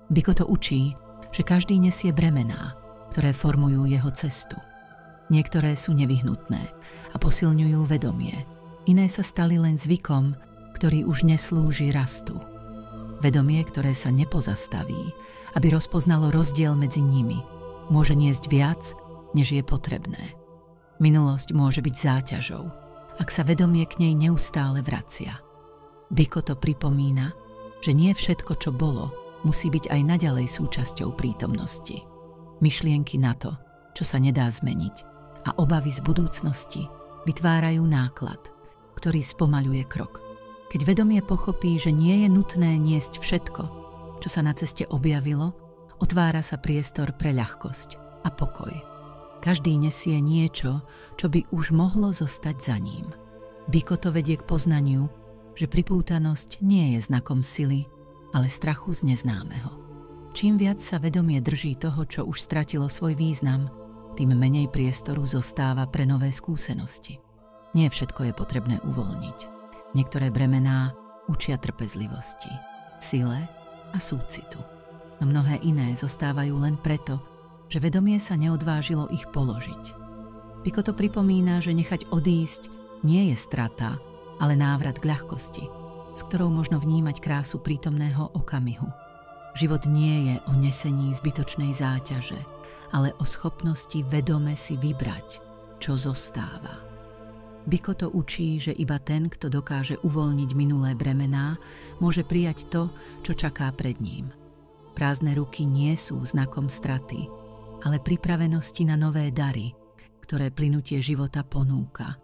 Biko to učí, že každý nesie bremená, ktoré formujú jeho cestu. Niektoré sú nevyhnutné a posilňujú vedomie. Iné sa stali len zvykom, ktorý už neslúži rastu. Vedomie, ktoré sa nepozastaví, aby rozpoznalo rozdiel medzi nimi, môže niesť viac, než je potrebné. Minulosť môže byť záťažou, ak sa vedomie k nej neustále vracia. Biko to pripomína, že nie všetko, čo bolo, musí byť aj naďalej súčasťou prítomnosti. Myšlienky na to, čo sa nedá zmeniť, a obavy z budúcnosti vytvárajú náklad, ktorý spomaľuje krok. Keď vedomie pochopí, že nie je nutné niesť všetko, čo sa na ceste objavilo, otvára sa priestor pre ľahkosť a pokoj. Každý nesie niečo, čo by už mohlo zostať za ním. Biko to vedie k poznaniu, že pripútanosť nie je znakom sily, ale strachu z neznámeho. Čím viac sa vedomie drží toho, čo už stratilo svoj význam, tým menej priestoru zostáva pre nové skúsenosti. Nie všetko je potrebné uvoľniť. Niektoré bremená učia trpezlivosti, sile a súcitu. No mnohé iné zostávajú len preto, že vedomie sa neodvážilo ich položiť. Biko to pripomína, že nechať odísť nie je strata, ale návrat k ľahkosti, s ktorou možno vnímať krásu prítomného okamihu. Život nie je o nesení zbytočnej záťaže, ale o schopnosti vedome si vybrať, čo zostáva. Biko to učí, že iba ten, kto dokáže uvoľniť minulé bremená, môže prijať to, čo čaká pred ním. Prázdne ruky nie sú znakom straty, ale pripravenosti na nové dary, ktoré plynutie života ponúka.